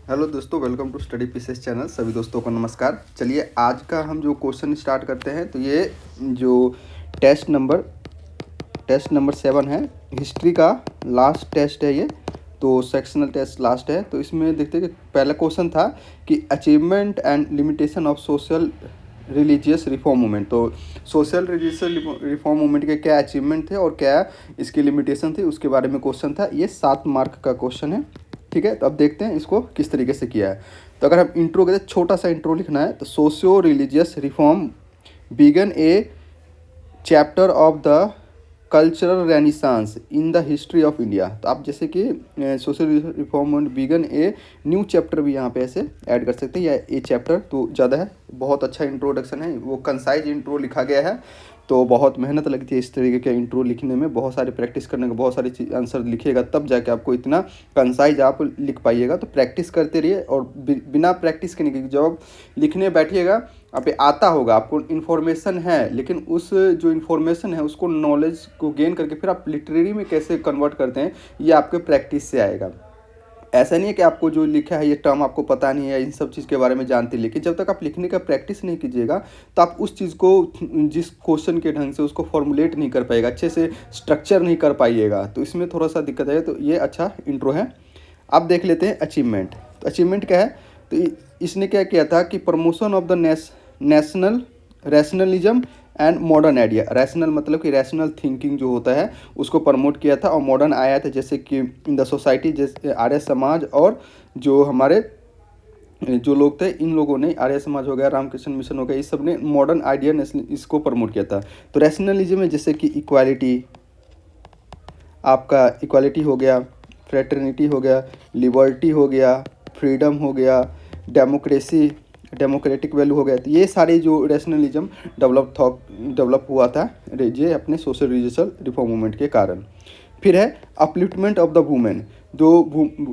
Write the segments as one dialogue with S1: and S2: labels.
S1: Hello दोस्तों, welcome to study pieces channel. सभी दोस्तों को नमस्कार। चलिए आज का हम जो क्वेश्चन स्टार्ट करते हैं, तो ये जो टेस्ट नंबर 7 है, हिस्ट्री का लास्ट टेस्ट है ये। तो सेक्शनल टेस्ट लास्ट है। तो इसमें देखते हैं कि पहला क्वेश्चन था कि achievement and limitation of social religious reform movement. तो सोशल रिलीजियस रिफॉर्म मूवमेंट के क्या अचीवमेंट थे और क्या इसकी लिमिटेशन थी, उसके बारे में क्वेश्चन था। ये 7 मार्क का क्वेश्चन है। ठीक है, तो अब देखते हैं इसको किस तरीके से किया है। तो अगर हम इंट्रो के छोटा सा इंट्रो लिखना है, तो socio religious reform began a chapter of the cultural renaissance in the history of India. तो आप जैसे कि social reform began a new chapter भी यहाँ पे ऐसे ऐड कर सकते हैं, या ए चैप्टर तो ज़्यादा है। बहुत अच्छा इंट्रोडक्शन है, वो कंसाइज इंट्रो लिखा गया है। तो बहुत मेहनत लगती है इस तरीके के इंट्रो लिखने में, बहुत सारी प्रैक्टिस करने का, बहुत सारी आंसर लिखिएगा तब जाके आपको इतना कंसाइज आप लिख पाइएगा। तो प्रैक्टिस करते रहिए, और बिना प्रैक्टिस के नहीं, जब लिखने बैठिएगा आप पे आता होगा, आपको इन्फॉर्मेशन है, लेकिन उस जो इन्फॉर्मेशन है उसको नॉलेज को गेन करके फिर आप लिटरेरी में कैसे कन्वर्ट करते हैं, ये आपके प्रैक्टिस से आएगा। ऐसा नहीं है कि आपको जो लिखा है ये टर्म आपको पता नहीं है, इन सब चीज़ के बारे में जानते, लेकिन जब तक आप लिखने का प्रैक्टिस नहीं कीजिएगा तो आप उस चीज़ को, जिस क्वेश्चन के ढंग से उसको फॉर्मुलेट नहीं कर पाएगा, अच्छे से स्ट्रक्चर नहीं कर पाइएगा। तो इसमें थोड़ा सा दिक्कत है। तो ये अच्छा इंट्रो है। अब देख लेते हैं अचीवमेंट। तो अचीवमेंट क्या है? तो इसने क्या किया था कि promotion of the national rationalism and modern idea. Rational मतलब कि रैशनल थिंकिंग जो होता है उसको प्रमोट किया था, और मॉडर्न आया था जैसे कि इन द सोसाइटी, जैसे आर्य समाज और जो हमारे जो लोग थे, इन लोगों ने, आर्य समाज हो गया, रामकृष्ण मिशन हो गया, इस सब ने मॉडर्न आइडिया इसको प्रमोट किया था। तो रैशनलिज्म में जैसे कि इक्वालिटी, आपका इक्वालिटी हो गया, फ्रेटर्निटी हो गया, लिबर्टी हो गया, फ्रीडम हो गया, डेमोक्रेटिक वैल्यू हो गया। तो ये सारे जो रैशनलिज्म डेवलप हुआ था ये अपने सोशल रिलीजियस रिफॉर्म मूवमेंट के कारण। फिर है अपलिफ्टमेंट ऑफ द वुमेन। जो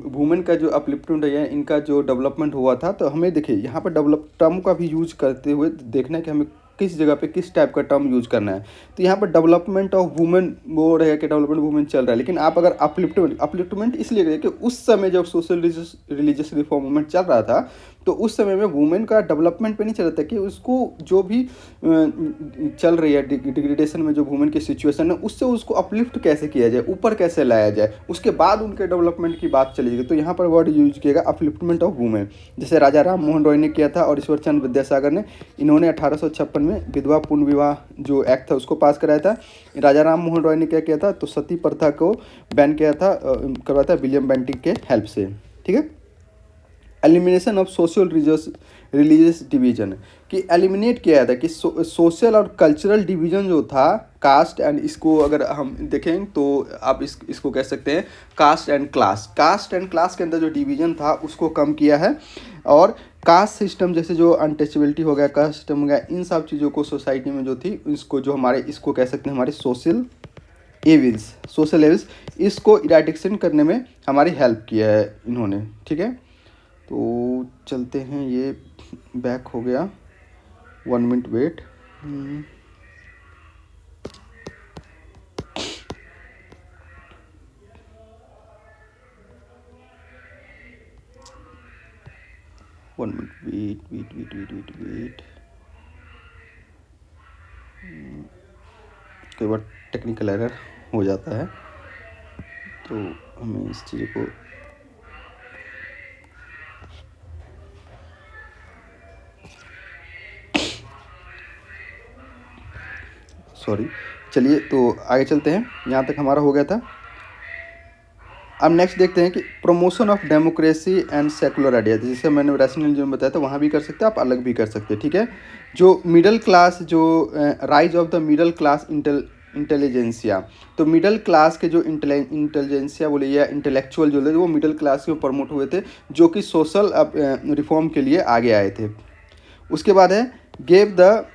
S1: वुमेन का जो अपलिफ्टमेंट है, इनका जो डेवलपमेंट हुआ था। तो हमें देखिए यहाँ पर डेवलप टर्म का भी यूज करते हुए देखना है कि हमें किस जगह पे किस टाइप का टर्म यूज करना है। तो यहाँ पर डेवलपमेंट ऑफ वुमेन वो रहेगा कि डेवलपमेंट वुमेन चल रहा है, लेकिन आप अगर अपलिफ्टमेंट इसलिए करें कि उस समय जब सोशल रिलीजियस रिफॉर्म मूवमेंट चल रहा था, तो उस समय में वुमेन का डेवलपमेंट पे नहीं चल रहा था कि उसको जो भी चल रही है डिग्रेडेशन में जो वुमेन की सिचुएशन है, उससे उसको अपलिफ्ट कैसे किया जाए, ऊपर कैसे लाया जाए, उसके बाद उनके डेवलपमेंट की बात चलेगी। तो यहाँ पर वर्ड यूज किएगा अपलिफ्टमेंट ऑफ वुमेन। जैसे राजा राम मोहन रॉय ने किया था और ईश्वर चंद्र विद्यासागर ने, इन्होंने 1856 में विधवा पूर्ण विवाह जो एक्ट था उसको पास कराया था। राजा राम मोहन रॉय ने क्या किया था? तो सती प्रथा को बैन किया था, करवाया था विलियम बेंटिक के हेल्प से। ठीक है। Elimination of social religious division, कि एलिमिनेट किया था कि सोशल और कल्चरल डिवीजन जो था, कास्ट एंड, इसको अगर हम देखें तो आप इसको कह सकते हैं कास्ट एंड क्लास के अंदर जो डिवीजन था उसको कम किया है। और कास्ट सिस्टम जैसे जो अनटचेबिलिटी हो गया, कास्ट सिस्टम हो गया, इन सब चीज़ों को सोसाइटी में जो थी, इसको जो हमारे, इसको कह सकते हैं हमारे सोशल एविल्स, इसको इराडिकेशन करने में हमारी हेल्प किया है इन्होंने। ठीक है, तो चलते हैं, ये बैक हो गया, 1 मिनट वेट। वेट। कई बार टेक्निकल एरर हो जाता है, तो हमें इस चीज़ को सॉरी। चलिए तो आगे चलते हैं, यहाँ तक हमारा हो गया था। अब नेक्स्ट देखते हैं कि promotion of democracy and secular idea. जैसे मैंने रैशनलिज्म बताया था, वहाँ भी कर सकते हैं आप, अलग भी कर सकते हैं। ठीक है। जो मिडिल क्लास, जो rise of the middle class intelligentsia. तो मिडिल क्लास के जो इंटेलिजेंसिया बोले या इंटेलेक्चुअल जो थे, वो मिडिल क्लास के प्रमोट हुए थे, जो कि सोशल रिफॉर्म के लिए आगे आए थे। उसके बाद he gave the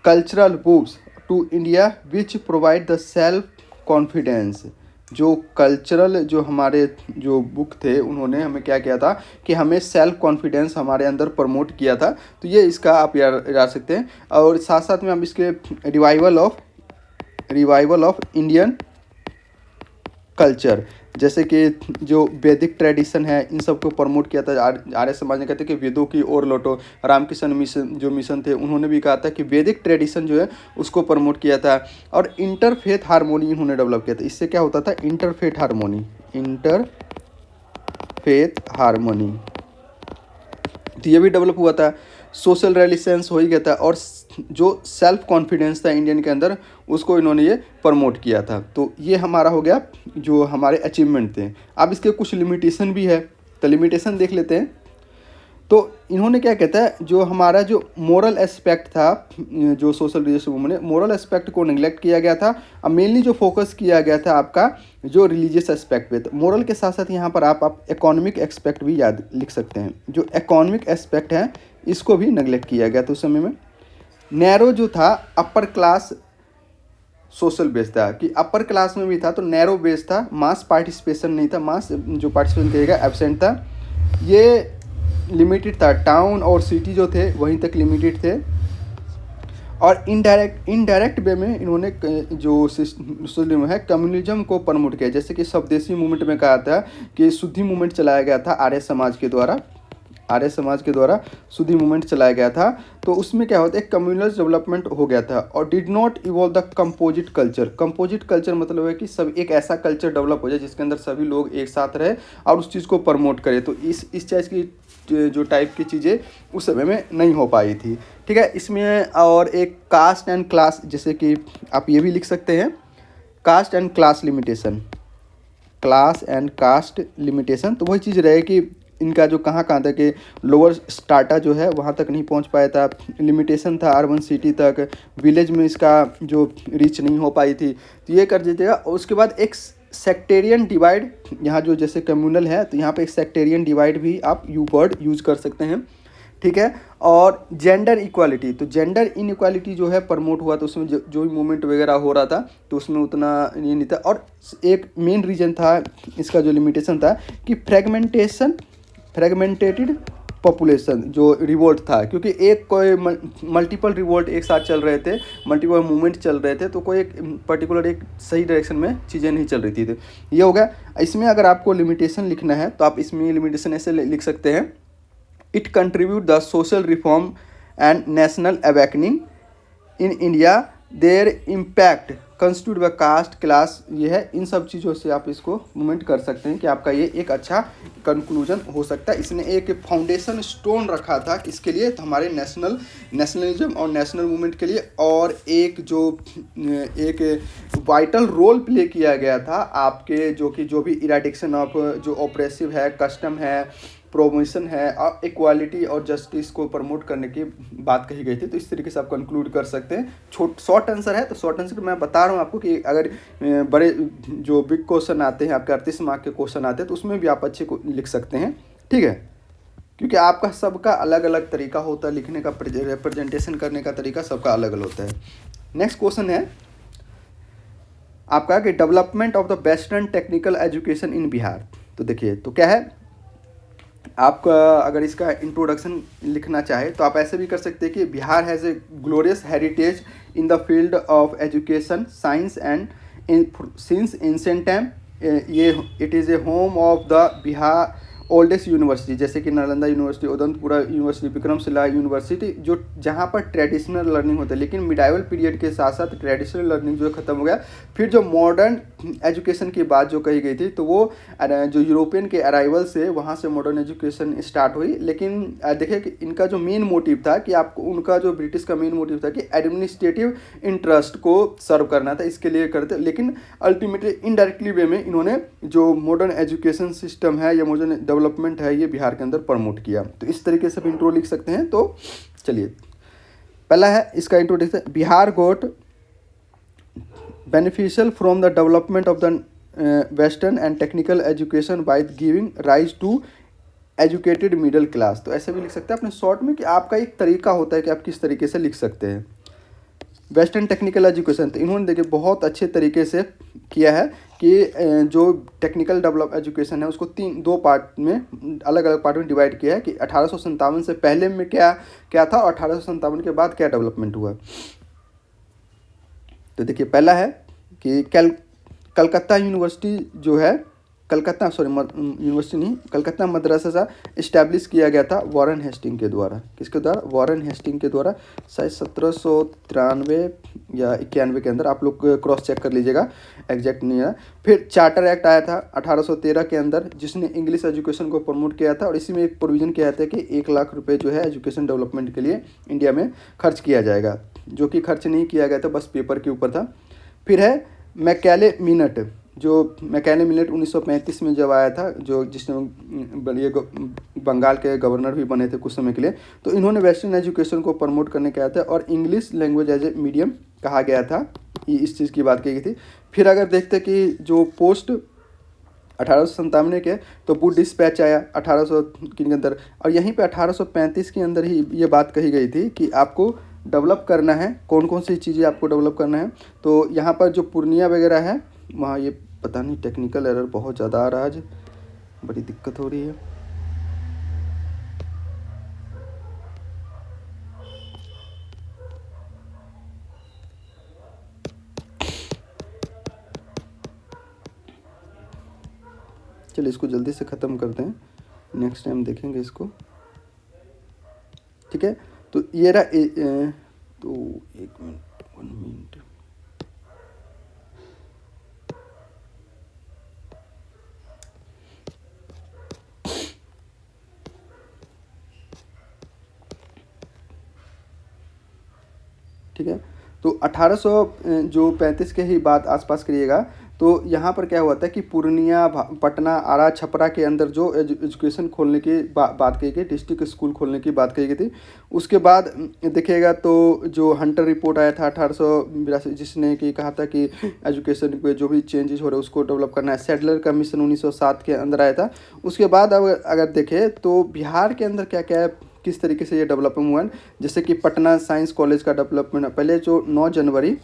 S1: cultural books to India which provide the self confidence. जो कल्चरल जो हमारे जो बुक थे, उन्होंने हमें क्या किया था कि हमें सेल्फ कॉन्फिडेंस हमारे अंदर प्रमोट किया था। तो ये इसका आप याद सकते हैं। और साथ साथ में हम इसके रिवाइवल ऑफ इंडियन कल्चर, जैसे कि जो वैदिक ट्रेडिशन है इन सबको प्रमोट किया था। आर्य समाज ने कहते हैं कि वेदों की ओर लौटो। रामकृष्ण मिशन जो मिशन थे उन्होंने भी कहा था कि वैदिक ट्रेडिशन जो है उसको प्रमोट किया था। और इंटरफेथ हारमोनी इन्होंने डेवलप किया था। इससे क्या होता था, इंटरफेथ हारमोनी, इंटरफेथ हारमोनी, तो ये भी डेवलप हुआ था। सोशल रिलेशंस हो ही गया था। और जो सेल्फ कॉन्फिडेंस था इंडियन के अंदर उसको इन्होंने ये प्रमोट किया था। तो ये हमारा हो गया जो हमारे अचीवमेंट थे। अब इसके कुछ लिमिटेशन भी है, तो लिमिटेशन देख लेते हैं। तो इन्होंने क्या कहता है, जो हमारा जो मोरल एस्पेक्ट था, जो सोशल रिलीजियस मूवमेंट ने मोरल एस्पेक्ट को निगलेक्ट किया गया था। अब मेनली जो फोकस किया गया था आपका जो रिलीजियस एस्पेक्ट पे। तो मोरल के साथ साथ यहाँ पर आप इकोनॉमिक एस्पेक्ट भी याद लिख सकते हैं। जो इकोनॉमिक एस्पेक्ट है इसको भी निगलेक्ट किया गया था उस समय में। नैरो जो था अपर क्लास सोशल बेस था, कि अपर क्लास में भी था तो नैरो बेस था, मास पार्टिसिपेशन नहीं था, मास जो पार्टिसिपेशन करेगा एब्सेंट था। ये लिमिटेड था, टाउन और सिटी जो थे वहीं तक लिमिटेड थे। और इनडायरेक्ट वे में इन्होंने जो सिस्टम है कम्युनिज्म को प्रमोट किया। जैसे कि स्वदेशी मूवमेंट में कहा था कि शुद्धि मूवमेंट चलाया गया था आर्य समाज के द्वारा, आर्य समाज के द्वारा शुद्धि मूवमेंट चलाया गया था। तो उसमें क्या होता है, कम्युनल डेवलपमेंट हो गया था। और did not evolve the composite culture. Composite culture मतलब है कि सब एक ऐसा कल्चर डेवलप हो जाए जिसके अंदर सभी लोग एक साथ रहे और उस चीज़ को प्रमोट करें। तो इस चीज़ की जो टाइप की चीज़ें उस समय में नहीं हो पाई थी। ठीक है, इसमें और एक कास्ट एंड क्लास, जैसे कि आप ये भी लिख सकते हैं, caste and class limitation, class and caste limitation. तो वही चीज़ रहे कि इनका जो कहाँ था कि लोअर स्टार्टा जो है वहाँ तक नहीं पहुँच पाया था। लिमिटेशन था अर्बन सिटी तक, विलेज में इसका जो रीच नहीं हो पाई थी। तो ये कर दीजिएगा। और उसके बाद एक सेक्टेरियन डिवाइड, यहाँ जो जैसे कम्युनल है तो यहाँ पे एक सेक्टेरियन डिवाइड भी आप वर्ड यूज़ कर सकते हैं। ठीक है, और जेंडर इक्वालिटी, तो जेंडर इनइक्वालिटी जो है प्रमोट हुआ। तो उसमें जो भी मूवमेंट वगैरह हो रहा था तो उसमें उतना ये नहीं था। और एक मेन रीजन था इसका जो लिमिटेशन था कि फ्रेगमेंटेटेड पॉपुलेशन जो रिवोल्ट था, क्योंकि एक कोई मल्टीपल रिवोल्ट एक साथ चल रहे थे, मल्टीपल मूवमेंट चल रहे थे, तो कोई एक पर्टिकुलर एक सही डायरेक्शन में चीज़ें नहीं चल रही थी। तो ये हो गया। इसमें अगर आपको लिमिटेशन लिखना है तो आप इसमें लिमिटेशन ऐसे लिख सकते हैं, it contribute the social reform and national awakening in India, there impact constitute व कास्ट क्लास। ये है, इन सब चीज़ों से आप इसको मूवमेंट कर सकते हैं कि आपका ये एक अच्छा कंक्लूजन हो सकता है। इसने एक फाउंडेशन स्टोन रखा था इसके लिए, तो हमारे नेशनलिज्म और नेशनल मूवमेंट के लिए। और एक जो एक वाइटल रोल प्ले किया गया था आपके जो भी इराडिक्शन ऑफ जो ऑपरेसिव है, कस्टम है, प्रोमोशन है और इक्वालिटी और जस्टिस को प्रमोट करने की बात कही गई थी। तो इस तरीके से आप कंक्लूड कर सकते हैं। शॉर्ट आंसर है, तो शॉर्ट आंसर मैं बता रहा हूँ आपको कि अगर बड़े जो बिग क्वेश्चन आते हैं आपके 38 मार्क के क्वेश्चन आते हैं तो उसमें भी आप अच्छे को लिख सकते हैं। ठीक है, क्योंकि आपका सबका अलग अलग तरीका होता है लिखने का, रिप्रेजेंटेशन करने का तरीका सबका अलग अलग होता है। नेक्स्ट क्वेश्चन है आपका कि development of the western technical education in Bihar. तो देखिए, तो क्या है, आपका अगर इसका इंट्रोडक्शन लिखना चाहे तो आप ऐसे भी कर सकते हैं कि Bihar has a glorious heritage in the field of education, science and since ancient time. ये it is a home of the Bihar oldest university, जैसे कि Nalanda university, Udantapura university, Vikramshila university, जो जहाँ पर ट्रेडिशनल लर्निंग होता है। लेकिन मिडाइवल पीरियड के साथ साथ ट्रेडिशनल लर्निंग जो ख़त्म हो गया। फिर जो मॉडर्न एजुकेशन की बात जो कही गई थी तो वो जो यूरोपियन के अराइवल से वहाँ से मॉडर्न एजुकेशन स्टार्ट हुई। लेकिन देखिए कि इनका जो मेन मोटिव था कि आपको, उनका जो ब्रिटिश का मेन मोटिव था कि एडमिनिस्ट्रेटिव इंटरेस्ट को सर्व करना था, इसके लिए करते। लेकिन अल्टीमेटली इनडायरेक्टली वे में इन्होंने जो मॉडर्न एजुकेशन सिस्टम है या मॉडर्न डेवलपमेंट है ये बिहार के अंदर प्रमोट किया। तो इस तरीके से इंट्रो लिख सकते हैं। तो चलिए, पहला है इसका introduction, Bihar got beneficial from the development of the western and technical education by giving rise to educated middle class. तो ऐसे भी लिख सकते हैं अपने शॉर्ट में कि आपका एक तरीका होता है कि आप किस तरीके से लिख सकते हैं। वेस्टर्न टेक्निकल एजुकेशन, तो इन्होंने देखिए बहुत अच्छे तरीके से किया है कि जो टेक्निकल डेवलप एजुकेशन है उसको दो पार्ट में, अलग अलग पार्ट में डिवाइड किया है कि 1857 से पहले में क्या था और 1857 के बाद क्या डेवलपमेंट हुआ। तो देखिए, पहला है कि कलकत्ता यूनिवर्सिटी जो है, कलकत्ता यूनिवर्सिटी नहीं, कलकत्ता मदरसा इस्टेब्लिश किया गया था वॉरेन हेस्टिंग के द्वारा। किसके द्वारा? वॉरेन हेस्टिंग के द्वारा, शायद 1793 या 91 के अंदर। आप लोग क्रॉस चेक कर लीजिएगा, एग्जैक्ट नहीं है। फिर चार्टर एक्ट आया था 1813 के अंदर, जिसने इंग्लिश एजुकेशन को प्रमोट किया था, और इसी में एक प्रोविज़न किया था कि 1 लाख रुपए जो है एजुकेशन डेवलपमेंट के लिए इंडिया में खर्च किया जाएगा, जो कि खर्च नहीं किया गया था, बस पेपर के ऊपर था। फिर है मैकेले मिनट, जो मैकेले मिनट 1935 में जब आया था, जो जिसने ये बंगाल के गवर्नर भी बने थे कुछ समय के लिए। तो इन्होंने वेस्टर्न एजुकेशन को प्रमोट करने के आया था, और English language as a medium कहा गया था, इस चीज़ की बात की गई थी। फिर अगर देखते कि जो पोस्ट 1897 के, तो बुड डिस्पैच आया 1800 के अंदर, और यहीं पे 1835 के अंदर ही ये बात कही गई थी कि आपको डेवलप करना है, कौन कौन सी चीज़ें आपको डेवलप करना है। तो यहाँ पर जो पूर्णिया वगैरह है वहाँ, ये पता नहीं टेक्निकल एरर बहुत ज़्यादा आ रहा है आज, बड़ी दिक्कत हो रही है। चलिए इसको जल्दी से ख़त्म करते हैं, नेक्स्ट टाइम देखेंगे इसको, ठीक है। तो ये रहा तो 1 मिनट 1 मिनट, ठीक है। तो 1835 के ही बात आसपास करिएगा। तो यहाँ पर क्या हुआ था कि पूर्णिया, पटना, आरा, छपरा के अंदर जो एजुकेशन खोलने की बात कही गई, डिस्ट्रिक्ट स्कूल खोलने की बात कही गई थी। उसके बाद देखिएगा तो जो हंटर रिपोर्ट आया था 1882, जिसने कि कहा था कि एजुकेशन पे जो भी चेंजेस हो रहे हैं उसको डेवलप करना है। सैडलर कमीशन 1907 के अंदर आया था। उसके बाद अगर देखें तो बिहार के अंदर क्या क्या है, किस तरीके से ये डेवलपमेंट हुआ है। जैसे कि पटना साइंस कॉलेज का डेवलपमेंट, पहले जो 9 जनवरी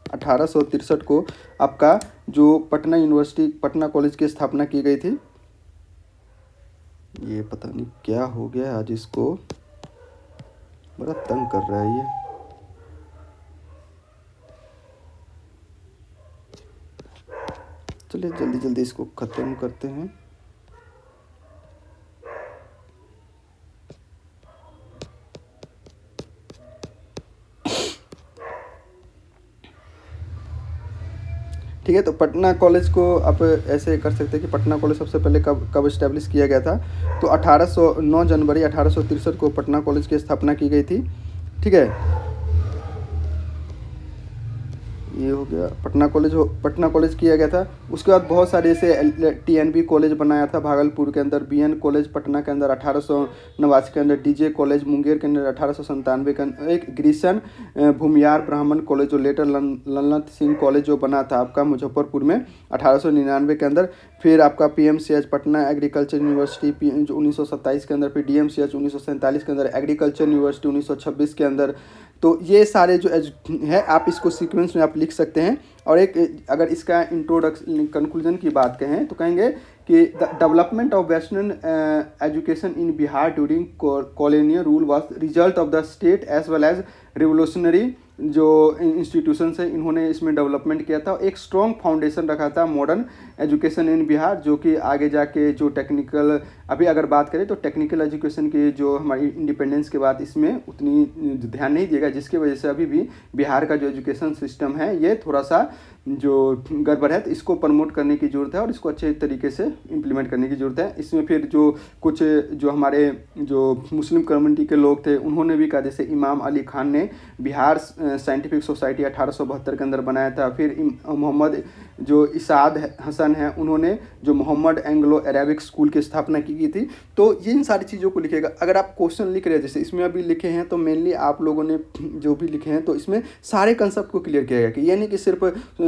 S1: 1863 को आपका जो पटना यूनिवर्सिटी, पटना कॉलेज की स्थापना की गई थी। ये पता नहीं क्या हो गया आज, इसको बड़ा तंग कर रहा है ये। चलिए जल्दी जल्दी इसको ख़त्म करते हैं। ठीक है, तो पटना कॉलेज को आप ऐसे कर सकते हैं कि पटना कॉलेज सबसे पहले कब इस्टेब्लिश किया गया था। तो 9 जनवरी 1863 को पटना कॉलेज की स्थापना की गई थी, ठीक है। ये हो गया पटना कॉलेज किया गया था। उसके बाद बहुत सारे ऐसे TNB कॉलेज बनाया था भागलपुर के अंदर, BN कॉलेज पटना के अंदर 1889 के अंदर, DJ कॉलेज मुंगेर के अंदर 1897 के अंदर, एक ग्रीसन भूमियार ब्राह्मण कॉलेज जो लेटर ललत सिंह कॉलेज जो बना था आपका मुजफ्फरपुर में 1899 के अंदर। फिर आपका PMCH पटना एग्रीकल्चर यूनिवर्सिटी जो 1927 के अंदर, फिर DMCH 1947 के अंदर, एग्रीकल्चर यूनिवर्सिटी 1926 के अंदर। तो ये सारे जो है आप इसको सीक्वेंस में आप लिख सकते हैं। और एक अगर इसका इंट्रोडक्शन कंक्लूजन की बात कहें तो कहेंगे कि the development of western education in Bihar during colonial rule was result of the state as well as revolutionary जो इंस्टीट्यूशन से इन्होंने इसमें डेवलपमेंट किया था। एक स्ट्रॉन्ग फाउंडेशन रखा था मॉडर्न एजुकेशन इन बिहार, जो कि आगे जाके जो टेक्निकल, अभी अगर बात करें तो टेक्निकल एजुकेशन की जो हमारी इंडिपेंडेंस के बाद इसमें उतनी ध्यान नहीं दिएगा, जिसकी वजह से अभी भी बिहार का जो एजुकेशन सिस्टम है ये थोड़ा सा जो गड़बड़ है। तो इसको प्रमोट करने की ज़रूरत है और इसको अच्छे तरीके से इम्प्लीमेंट करने की ज़रूरत है। इसमें फिर जो कुछ जो हमारे जो मुस्लिम कम्युनिटी के लोग थे उन्होंने भी कहा, जैसे इमाम अली खान ने बिहार साइंटिफिक सोसाइटी 1872 के अंदर बनाया था। फिर मोहम्मद जो इसाद हसन है उन्होंने जो मोहम्मद एंग्लो अरेबिक स्कूल की स्थापना की थी। तो इन सारी चीज़ों को लिखेगा। अगर आप क्वेश्चन लिख रहे हैं जैसे इसमें अभी लिखे हैं, तो मेनली आप लोगों ने जो भी लिखे हैं तो इसमें सारे कंसेप्ट को क्लियर किया गया कि ये नहीं कि सिर्फ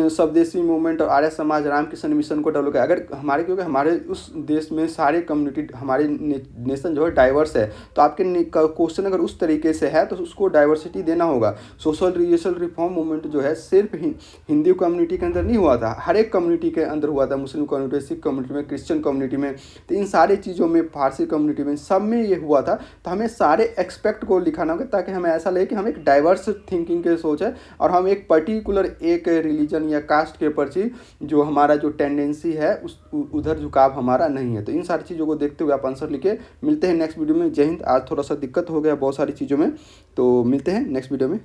S1: स्वदेशी मूवमेंट और आर्य समाज रामकृष्ण मिशन को डेवलप किया। अगर हमारे क्योंकि हमारे उस देश में सारे कम्युनिटी, हमारे नेशन जो है डाइवर्स है, तो आपके क्वेश्चन अगर उस तरीके से है तो उसको डाइवर्सिटी देना होगा। सोशल रिलीजियस रिफॉर्म मूवमेंट जो है सिर्फ हिंदू कम्युनिटी के अंदर नहीं हुआ था, हर एक कम्युनिटी के अंदर हुआ था, मुस्लिम कम्युनिटी, सिख कम्युनिटी में, क्रिश्चियन कम्युनिटी में, तो इन सारी चीज़ों में, फारसी कम्युनिटी में, सब में ये हुआ था। तो हमें सारे एक्सपेक्ट को लिखाना होगा ताकि हमें ऐसा लगे कि हम एक डाइवर्स थिंकिंग के सोच है और हम एक पर्टिकुलर एक रिलीजन या कास्ट के प्रति जो हमारा जो टेंडेंसी है उस उधर झुकाव हमारा नहीं है। तो इन सारी चीज़ों को देखते हुए आप आंसर लिखे। मिलते हैं नेक्स्ट वीडियो में। जय हिंद। आज थोड़ा सा दिक्कत हो गया बहुत सारी चीज़ों में, तो मिलते हैं नेक्स्ट वीडियो में।